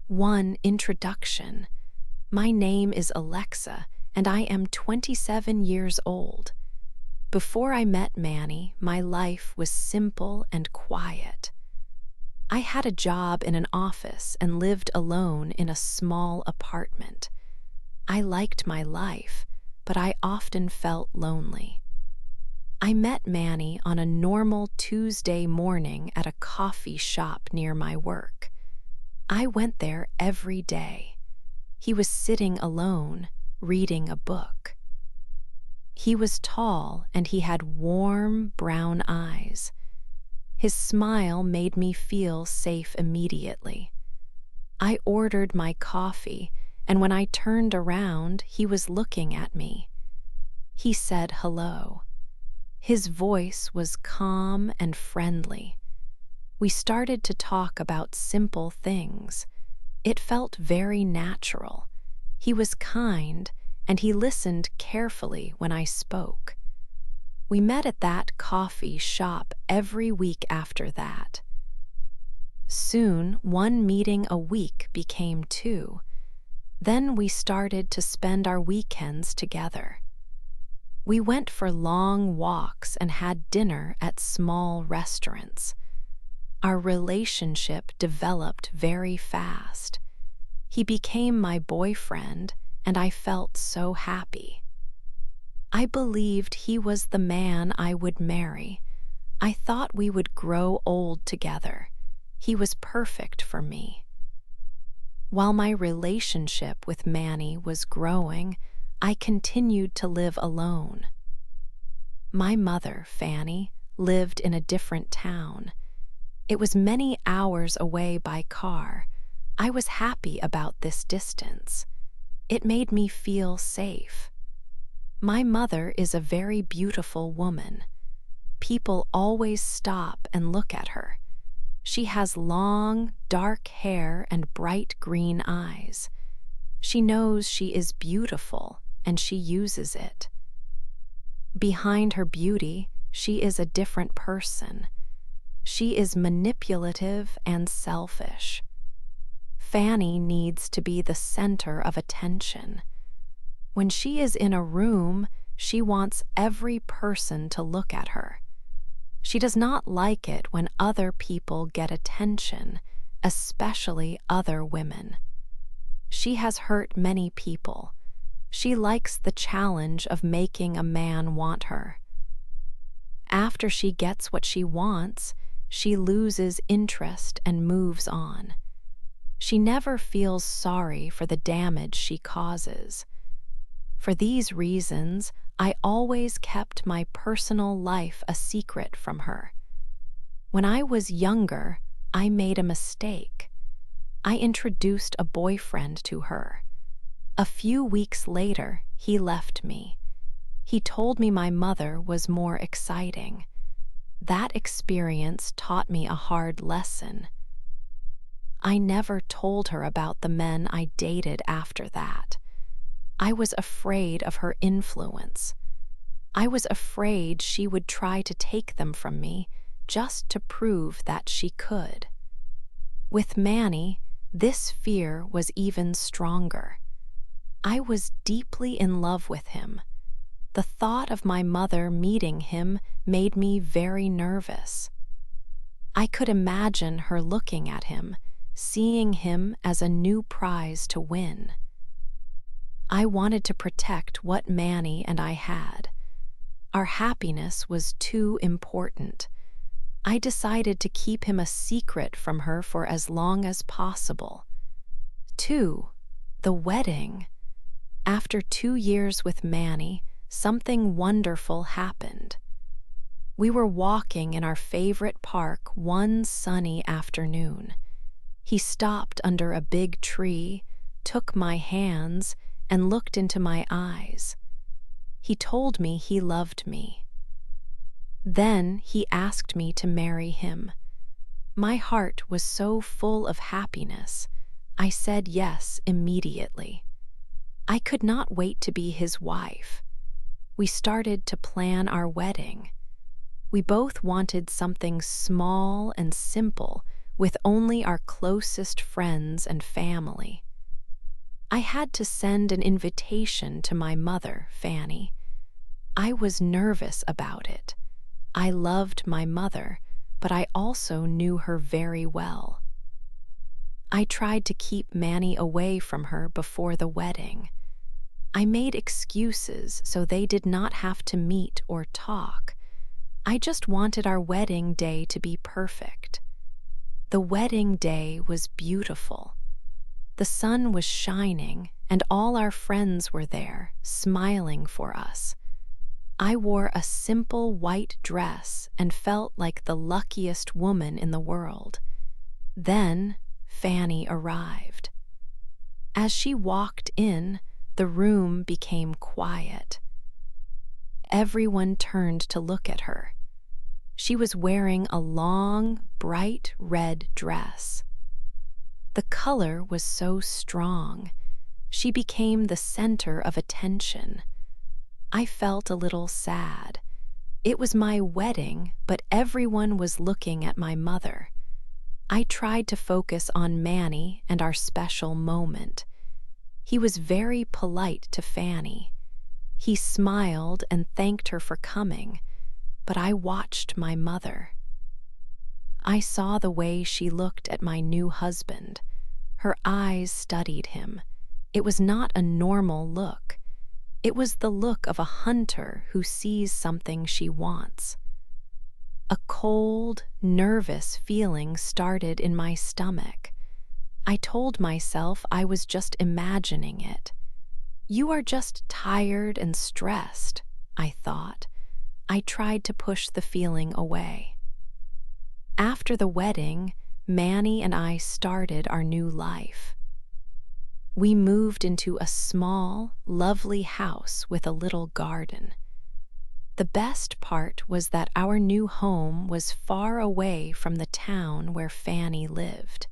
Introduction. My name is Alexa, and I am 27 years old. Before I met Manny, my life was simple and quiet. I had a job in an office and lived alone in a small apartment. I liked my life, but I often felt lonely. I met Manny on a normal Tuesday morning at a coffee shop near my work. I went there every day. He was sitting alone, reading a book. He was tall and he had warm, brown eyes. His smile made me feel safe immediately. I ordered my coffee, and when I turned around, he was looking at me. He said hello. His voice was calm and friendly. We started to talk about simple things. It felt very natural. He was kind, and he listened carefully when I spoke. We met at that coffee shop every week after that. Soon, one meeting a week became two. Then we started to spend our weekends together. We went for long walks and had dinner at small restaurants. Our relationship developed very fast. He became my boyfriend, and I felt so happy. I believed he was the man I would marry. I thought we would grow old together. He was perfect for me. While my relationship with Manny was growing, I continued to live alone. My mother, Fanny, lived in a different town. It was many hours away by car. I was happy about this distance. It made me feel safe. My mother is a very beautiful woman. People always stop and look at her. She has long, dark hair and bright green eyes. She knows she is beautiful, and she uses it. Behind her beauty, she is a different person. She is manipulative and selfish. Fanny needs to be the center of attention. When she is in a room, she wants every person to look at her. She does not like it when other people get attention, especially other women. She has hurt many people. She likes the challenge of making a man want her. After she gets what she wants, she loses interest and moves on. She never feels sorry for the damage she causes. For these reasons, I always kept my personal life a secret from her. When I was younger, I made a mistake. I introduced a boyfriend to her. A few weeks later, he left me. He told me my mother was more exciting. That experience taught me a hard lesson. I never told her about the men I dated after that. I was afraid of her influence. I was afraid she would try to take them from me just to prove that she could. With Manny, this fear was even stronger. I was deeply in love with him. The thought of my mother meeting him made me very nervous. I could imagine her looking at him, seeing him as a new prize to win. I wanted to protect what Manny and I had. Our happiness was too important. I decided to keep him a secret from her for as long as possible. 2. The wedding. After 2 years with Manny, something wonderful happened. We were walking in our favorite park one sunny afternoon. He stopped under a big tree, took my hands, and looked into my eyes. He told me he loved me. Then he asked me to marry him. My heart was so full of happiness. I said yes immediately. I could not wait to be his wife. We started to plan our wedding. We both wanted something small and simple with only our closest friends and family. I had to send an invitation to my mother, Fanny. I was nervous about it. I loved my mother, but I also knew her very well. I tried to keep Manny away from her before the wedding. I made excuses so they did not have to meet or talk. I just wanted our wedding day to be perfect. The wedding day was beautiful. The sun was shining, and all our friends were there, smiling for us. I wore a simple white dress and felt like the luckiest woman in the world. Then Fanny arrived. As she walked in, the room became quiet. Everyone turned to look at her. She was wearing a long, bright red dress. The color was so strong. She became the center of attention. I felt a little sad. It was my wedding, but everyone was looking at my mother. I tried to focus on Manny and our special moment. He was very polite to Fanny. He smiled and thanked her for coming, but I watched my mother. I saw the way she looked at my new husband. Her eyes studied him. It was not a normal look. It was the look of a hunter who sees something she wants. A cold, nervous feeling started in my stomach. I told myself I was just imagining it. You are just tired and stressed, I thought. I tried to push the feeling away. After the wedding, Manny and I started our new life. We moved into a small, lovely house with a little garden. The best part was that our new home was far away from the town where Fanny lived.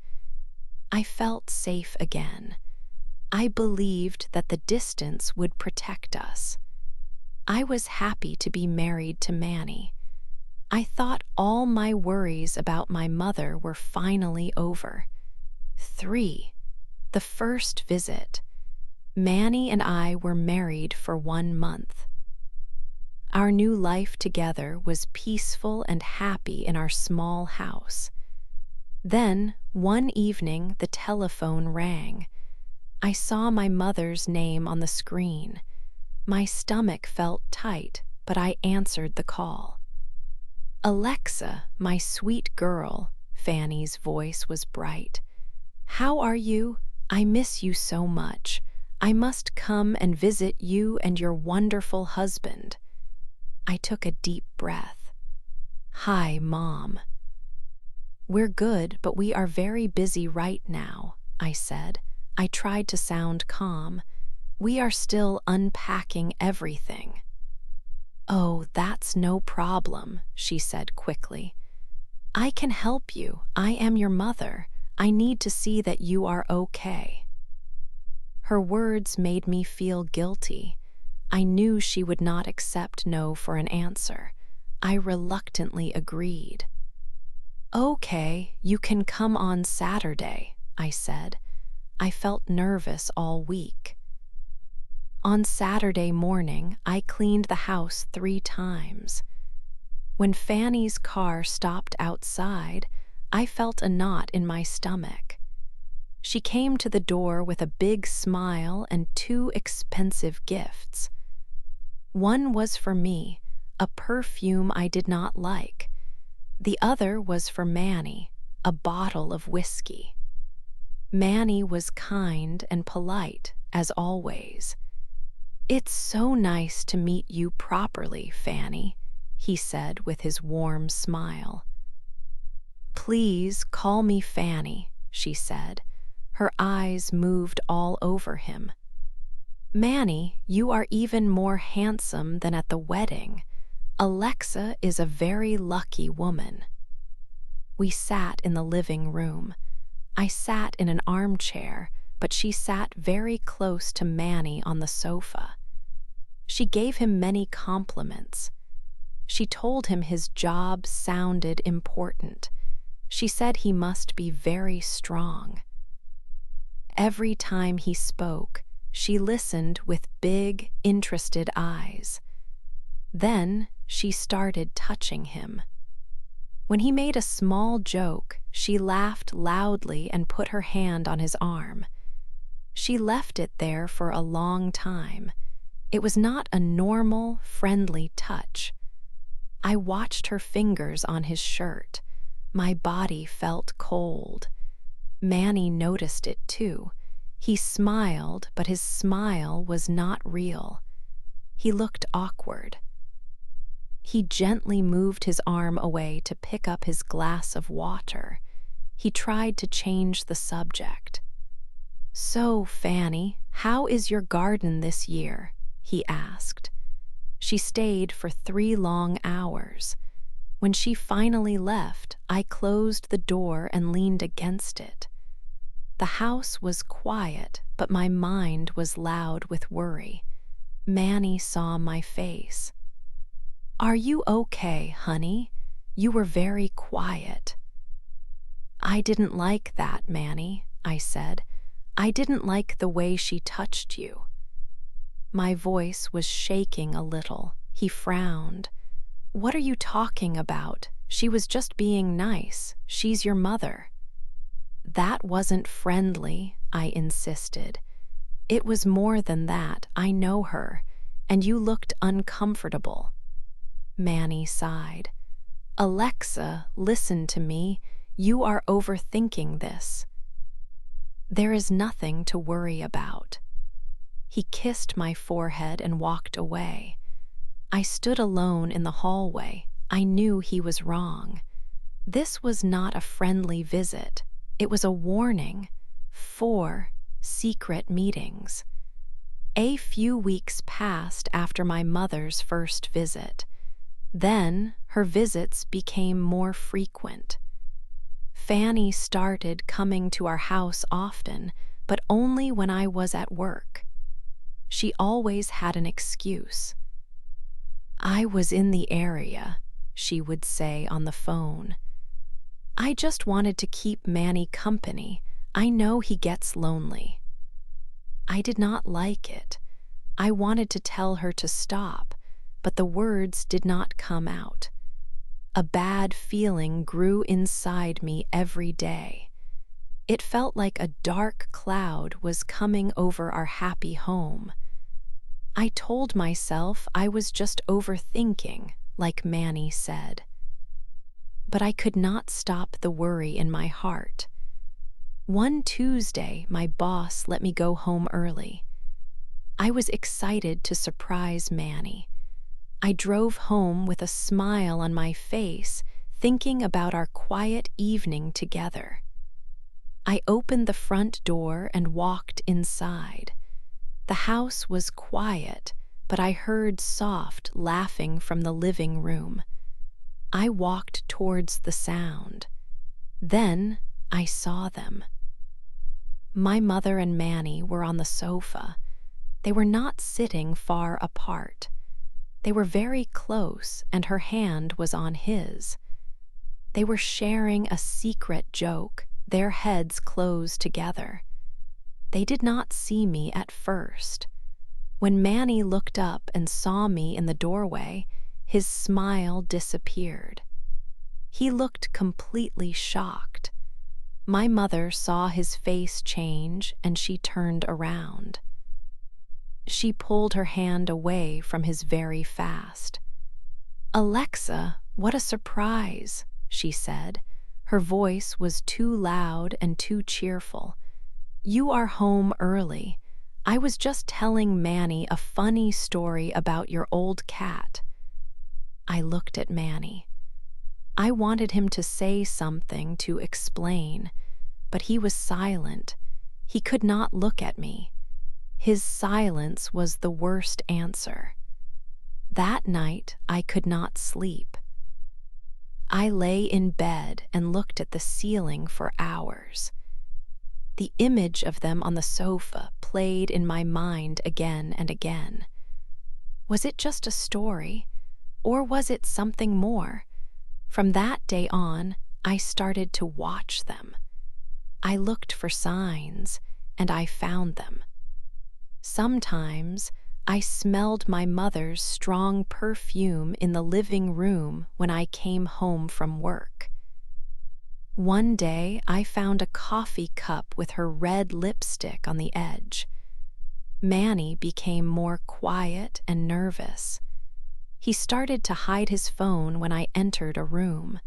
I felt safe again. I believed that the distance would protect us. I was happy to be married to Manny. I thought all my worries about my mother were finally over. 3. The first visit. Manny and I were married for 1 month. Our new life together was peaceful and happy in our small house. Then, one evening, the telephone rang. I saw my mother's name on the screen. My stomach felt tight, but I answered the call. "Alexa, my sweet girl," Fanny's voice was bright. "How are you? I miss you so much. I must come and visit you and your wonderful husband." I took a deep breath. "Hi, Mom." "We're good, but we are very busy right now," I said. I tried to sound calm. "We are still unpacking everything." "Oh, that's no problem," she said quickly. "I can help you. I am your mother. I need to see that you are okay." Her words made me feel guilty. I knew she would not accept no for an answer. I reluctantly agreed. "Okay, you can come on Saturday," I said. I felt nervous all week. On Saturday morning, I cleaned the house 3 times. When Fanny's car stopped outside, I felt a knot in my stomach. She came to the door with a big smile and 2 expensive gifts. One was for me, a perfume I did not like. The other was for Manny, a bottle of whiskey. Manny was kind and polite, as always. "It's so nice to meet you properly, Fanny," he said with his warm smile. "Please call me Fanny," she said. Her eyes moved all over him. "Manny, you are even more handsome than at the wedding. Alexa is a very lucky woman." We sat in the living room. I sat in an armchair, but she sat very close to Manny on the sofa. She gave him many compliments. She told him his job sounded important. She said he must be very strong. Every time he spoke, she listened with big, interested eyes. Then she started touching him. When he made a small joke, she laughed loudly and put her hand on his arm. She left it there for a long time. It was not a normal, friendly touch. I watched her fingers on his shirt. My body felt cold. Manny noticed it too. He smiled, but his smile was not real. He looked awkward. He gently moved his arm away to pick up his glass of water. He tried to change the subject. "So, Fanny, how is your garden this year?" he asked. She stayed for 3 long hours. When she finally left, I closed the door and leaned against it. The house was quiet, but my mind was loud with worry. Manny saw my face. "Are you okay, honey? You were very quiet." "I didn't like that, Manny," I said. "I didn't like the way she touched you." My voice was shaking a little. He frowned. "What are you talking about? She was just being nice. She's your mother." "That wasn't friendly," I insisted. "It was more than that. I know her, and you looked uncomfortable." Manny sighed. "Alexa, listen to me. You are overthinking this." "There is nothing to worry about." He kissed my forehead and walked away. I stood alone in the hallway. I knew he was wrong. This was not a friendly visit. It was a warning. 4 secret meetings. A few weeks passed after my mother's first visit. Then her visits became more frequent. Fanny started coming to our house often, but only when I was at work. She always had an excuse. "I was in the area," she would say on the phone. "I just wanted to keep Manny company. I know he gets lonely." I did not like it. I wanted to tell her to stop, but the words did not come out. A bad feeling grew inside me every day. It felt like a dark cloud was coming over our happy home. I told myself I was just overthinking, like Manny said. But I could not stop the worry in my heart. One Tuesday, my boss let me go home early. I was excited to surprise Manny. I drove home with a smile on my face, thinking about our quiet evening together. I opened the front door and walked inside. The house was quiet, but I heard soft laughing from the living room. I walked towards the sound. Then I saw them. My mother and Manny were on the sofa. They were not sitting far apart. They were very close, and her hand was on his. They were sharing a secret joke, their heads close together. They did not see me at first. When Manny looked up and saw me in the doorway, his smile disappeared. He looked completely shocked. My mother saw his face change and she turned around. She pulled her hand away from his very fast. "Alexa, what a surprise," she said. Her voice was too loud and too cheerful. "You are home early. I was just telling Manny a funny story about your old cat." I looked at Manny. I wanted him to say something to explain, but he was silent. He could not look at me. His silence was the worst answer. That night, I could not sleep. I lay in bed and looked at the ceiling for hours. The image of them on the sofa played in my mind again and again. Was it just a story, or was it something more? From that day on, I started to watch them. I looked for signs, and I found them. Sometimes I smelled my mother's strong perfume in the living room when I came home from work. One day I found a coffee cup with her red lipstick on the edge. Manny became more quiet and nervous. He started to hide his phone when I entered a room.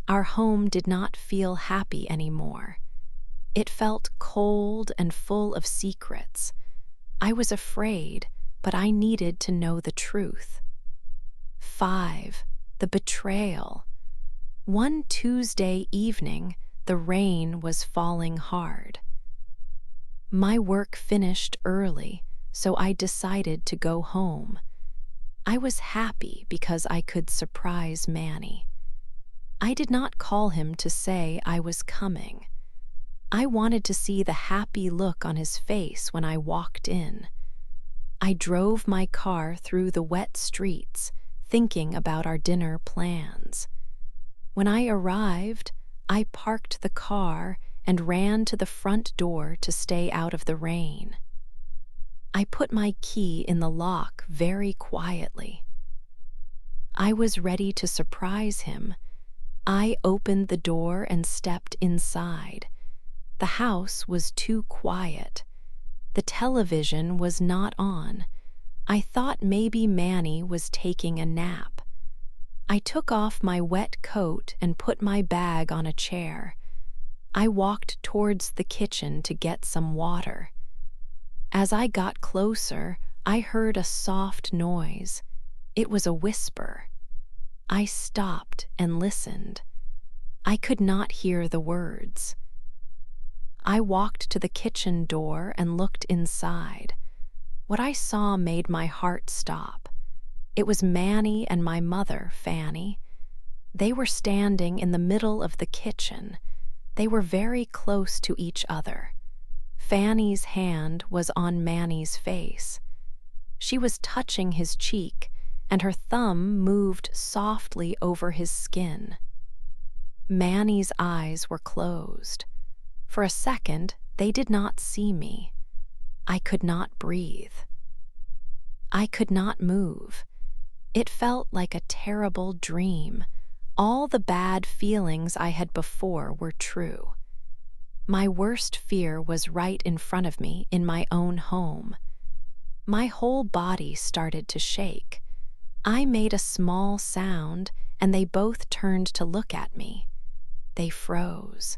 Our home did not feel happy anymore. It felt cold and full of secrets. I was afraid, but I needed to know the truth. 5. The betrayal. One Tuesday evening, the rain was falling hard. My work finished early, so I decided to go home. I was happy because I could surprise Manny. I did not call him to say I was coming. I wanted to see the happy look on his face when I walked in. I drove my car through the wet streets, thinking about our dinner plans. When I arrived, I parked the car and ran to the front door to stay out of the rain. I put my key in the lock very quietly. I was ready to surprise him. I opened the door and stepped inside. The house was too quiet. The television was not on. I thought maybe Manny was taking a nap. I took off my wet coat and put my bag on a chair. I walked towards the kitchen to get some water. As I got closer, I heard a soft noise. It was a whisper. I stopped and listened. I could not hear the words. I walked to the kitchen door and looked inside. What I saw made my heart stop. It was Manny and my mother, Fanny. They were standing in the middle of the kitchen. They were very close to each other. Fanny's hand was on Manny's face. She was touching his cheek, and her thumb moved softly over his skin. Manny's eyes were closed. For a second, they did not see me. I could not breathe. I could not move. It felt like a terrible dream. All the bad feelings I had before were true. My worst fear was right in front of me in my own home. My whole body started to shake. I made a small sound, and they both turned to look at me. They froze.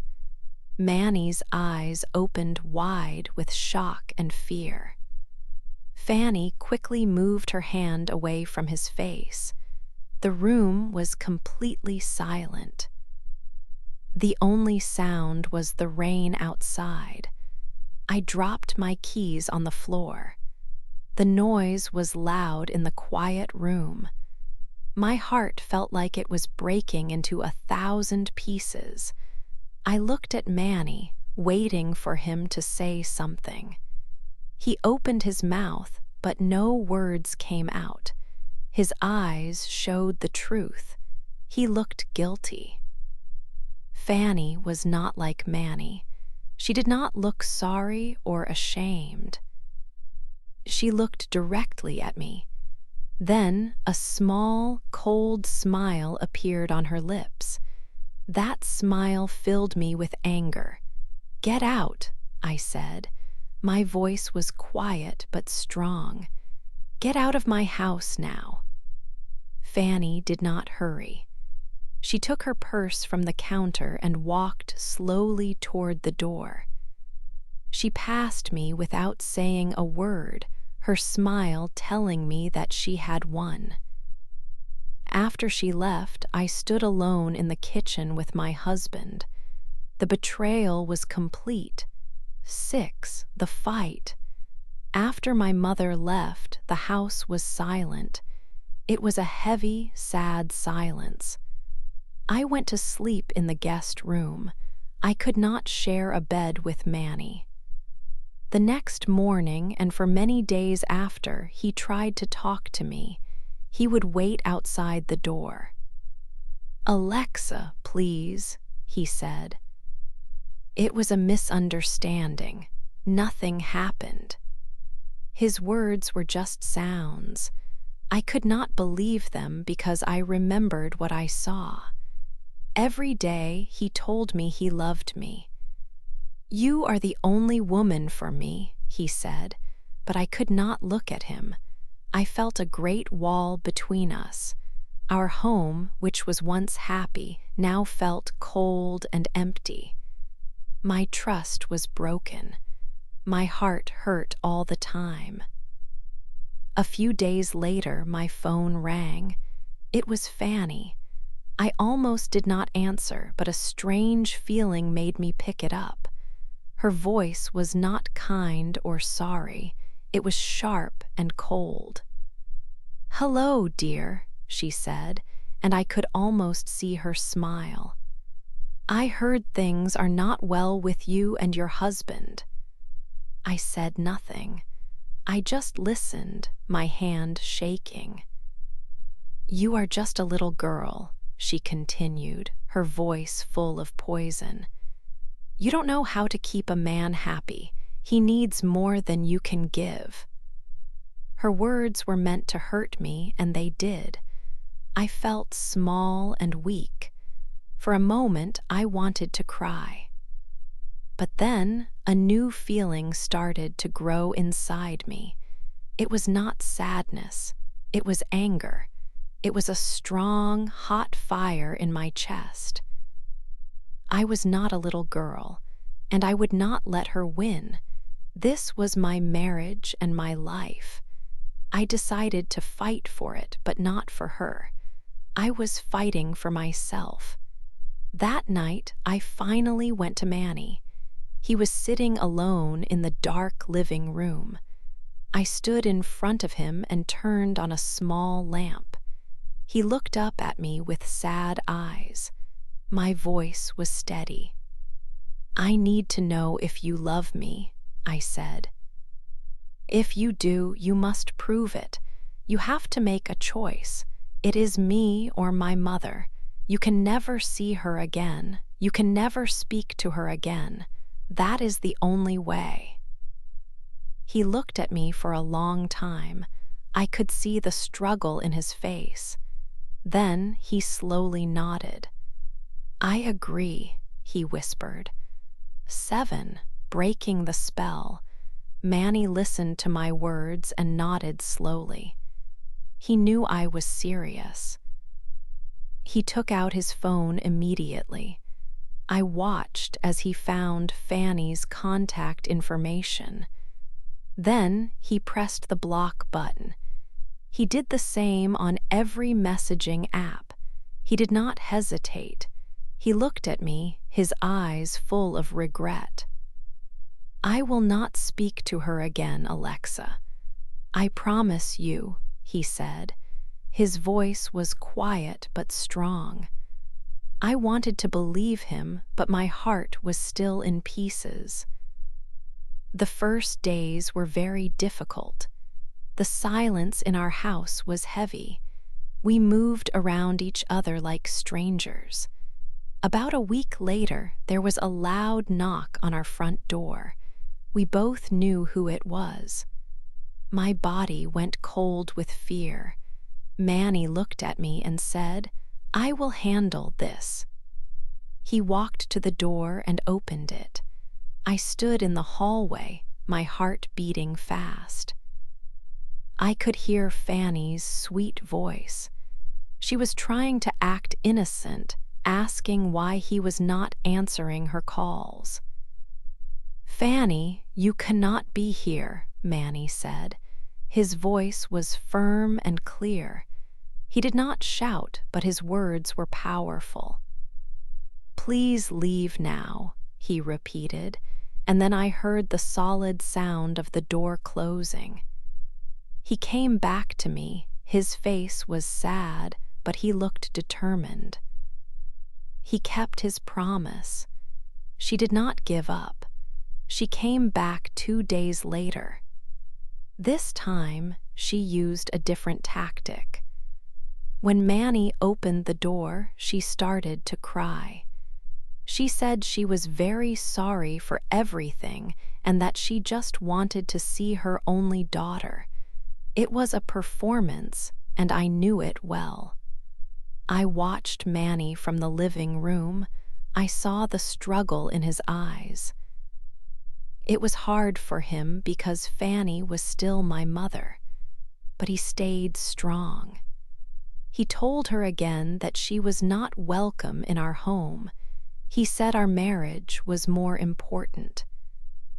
Manny's eyes opened wide with shock and fear. Fanny quickly moved her hand away from his face. The room was completely silent. The only sound was the rain outside. I dropped my keys on the floor. The noise was loud in the quiet room. My heart felt like it was breaking into 1,000 pieces. I looked at Manny, waiting for him to say something. He opened his mouth, but no words came out. His eyes showed the truth. He looked guilty. Fanny was not like Manny. She did not look sorry or ashamed. She looked directly at me. Then a small, cold smile appeared on her lips. That smile filled me with anger. "Get out," I said. My voice was quiet but strong. "Get out of my house now." Fanny did not hurry. She took her purse from the counter and walked slowly toward the door. She passed me without saying a word, her smile telling me that she had won. After she left, I stood alone in the kitchen with my husband. The betrayal was complete. 6. The fight. After my mother left, the house was silent. It was a heavy, sad silence. I went to sleep in the guest room. I could not share a bed with Manny. The next morning and for many days after, he tried to talk to me. He would wait outside the door. "Alexa, please," he said. It was a misunderstanding. Nothing happened. His words were just sounds. I could not believe them because I remembered what I saw. Every day he told me he loved me. You are the only woman for me, he said, but I could not look at him. I felt a great wall between us. Our home, which was once happy, now felt cold and empty. My trust was broken. My heart hurt all the time. A few days later, my phone rang. It was Fanny. I almost did not answer, but a strange feeling made me pick it up. Her voice was not kind or sorry. It was sharp and cold. "Hello, dear," she said, and I could almost see her smile. "I heard things are not well with you and your husband." I said nothing. I just listened, my hand shaking. "You are just a little girl," she continued, her voice full of poison. "You don't know how to keep a man happy. He needs more than you can give." Her words were meant to hurt me, and they did. I felt small and weak. For a moment, I wanted to cry. But then, a new feeling started to grow inside me. It was not sadness. It was anger. It was a strong, hot fire in my chest. I was not a little girl, and I would not let her win. This was my marriage and my life. I decided to fight for it, but not for her. I was fighting for myself. That night, I finally went to Manny. He was sitting alone in the dark living room. I stood in front of him and turned on a small lamp. He looked up at me with sad eyes. My voice was steady. "I need to know if you love me," I said. "If you do, you must prove it. You have to make a choice. It is me or my mother. You can never see her again. You can never speak to her again. That is the only way." He looked at me for a long time. I could see the struggle in his face. Then he slowly nodded. "I agree," he whispered. 7, breaking the spell. Manny listened to my words and nodded slowly. He knew I was serious. He took out his phone immediately. I watched as he found Fanny's contact information. Then he pressed the block button. He did the same on every messaging app. He did not hesitate. He looked at me, his eyes full of regret. "I will not speak to her again, Alexa. I promise you," he said. His voice was quiet but strong. I wanted to believe him, but my heart was still in pieces. The first days were very difficult. The silence in our house was heavy. We moved around each other like strangers. About a week later, there was a loud knock on our front door. We both knew who it was. My body went cold with fear. Manny looked at me and said, "I will handle this." He walked to the door and opened it. I stood in the hallway, my heart beating fast. I could hear Fanny's sweet voice. She was trying to act innocent, asking why he was not answering her calls. "Fanny, you cannot be here," Manny said. His voice was firm and clear. He did not shout, but his words were powerful. "Please leave now," he repeated, and then I heard the solid sound of the door closing. He came back to me. His face was sad, but he looked determined. He kept his promise. She did not give up. She came back 2 days later. This time, she used a different tactic. When Manny opened the door, she started to cry. She said she was very sorry for everything and that she just wanted to see her only daughter. It was a performance, and I knew it well. I watched Manny from the living room. I saw the struggle in his eyes. It was hard for him because Fanny was still my mother, but he stayed strong. He told her again that she was not welcome in our home. He said our marriage was more important.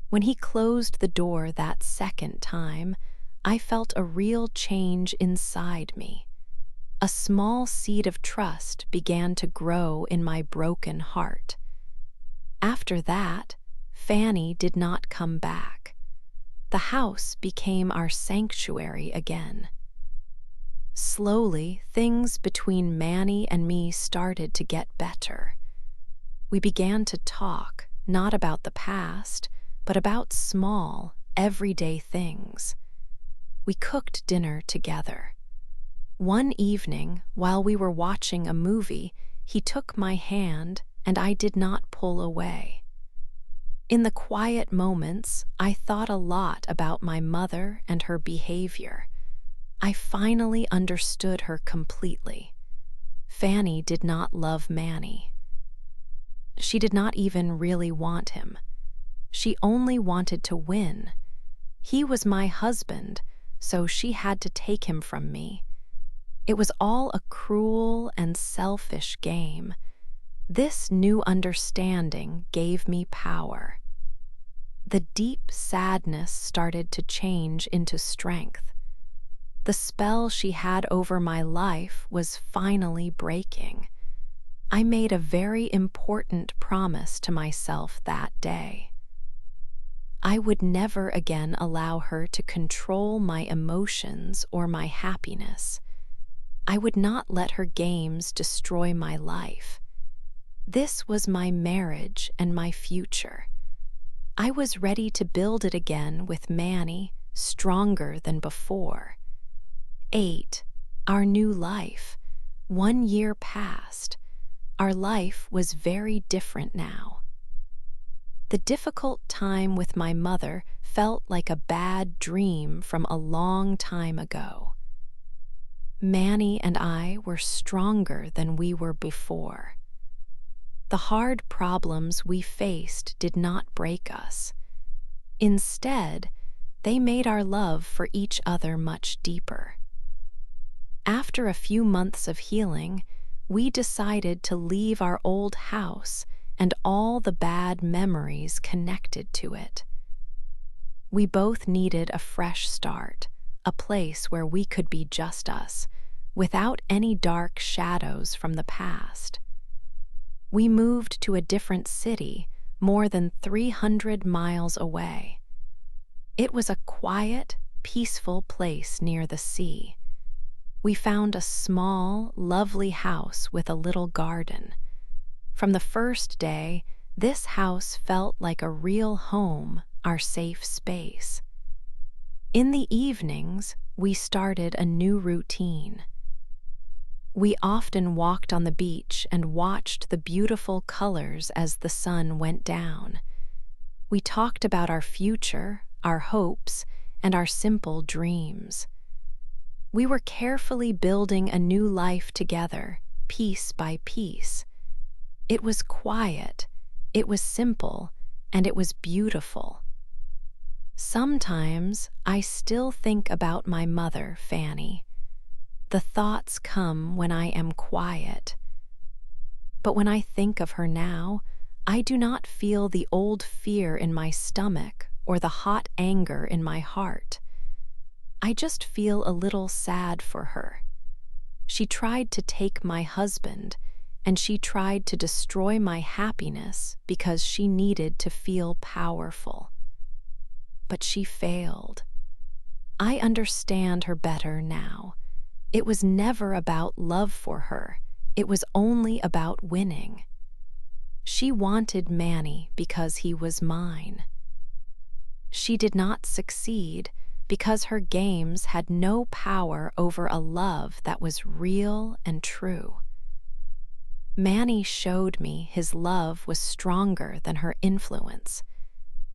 When he closed the door that second time, I felt a real change inside me. A small seed of trust began to grow in my broken heart. After that, Fanny did not come back. The house became our sanctuary again. Slowly, things between Manny and me started to get better. We began to talk, not about the past, but about small, everyday things. We cooked dinner together. One evening, while we were watching a movie, he took my hand and I did not pull away. In the quiet moments, I thought a lot about my mother and her behavior. I finally understood her completely. Fanny did not love Manny. She did not even really want him. She only wanted to win. He was my husband, so she had to take him from me. It was all a cruel and selfish game. This new understanding gave me power. The deep sadness started to change into strength. The spell she had over my life was finally breaking. I made a very important promise to myself that day. I would never again allow her to control my emotions or my happiness. I would not let her games destroy my life. This was my marriage and my future. I was ready to build it again with Manny, stronger than before. 8. Our new life. 1 year passed. Our life was very different now. The difficult time with my mother felt like a bad dream from a long time ago. Manny and I were stronger than we were before. The hard problems we faced did not break us. Instead, they made our love for each other much deeper. After a few months of healing, we decided to leave our old house and all the bad memories connected to it. We both needed a fresh start, a place where we could be just us, without any dark shadows from the past. We moved to a different city, more than 300 miles away. It was a quiet, peaceful place near the sea. We found a small, lovely house with a little garden. From the first day, this house felt like a real home, our safe space. In the evenings, we started a new routine. We often walked on the beach and watched the beautiful colors as the sun went down. We talked about our future, our hopes, and our simple dreams. We were carefully building a new life together, piece by piece. It was quiet, it was simple, and it was beautiful. Sometimes I still think about my mother, Fanny. The thoughts come when I am quiet. But when I think of her now, I do not feel the old fear in my stomach or the hot anger in my heart. I just feel a little sad for her. She tried to take my husband, and she tried to destroy my happiness because she needed to feel powerful. But she failed. I understand her better now. It was never about love for her. It was only about winning. She wanted Manny because he was mine. She did not succeed because her games had no power over a love that was real and true. Manny showed me his love was stronger than her influence.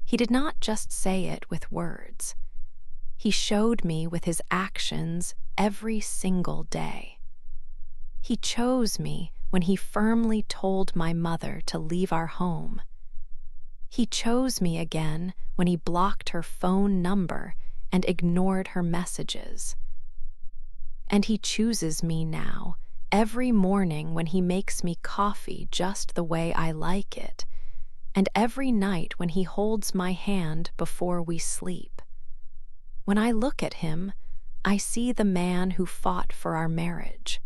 He did not just say it with words. He showed me with his actions every single day. He chose me when he firmly told my mother to leave our home. He chose me again when he blocked her phone number and ignored her messages. And he chooses me now, every morning when he makes me coffee just the way I like it, and every night when he holds my hand before we sleep. When I look at him, I see the man who fought for our marriage.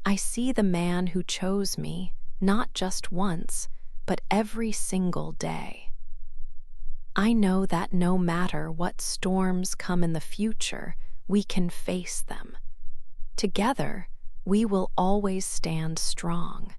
I see the man who chose me, not just once, but every single day. I know that no matter what storms come in the future, we can face them. Together, we will always stand strong.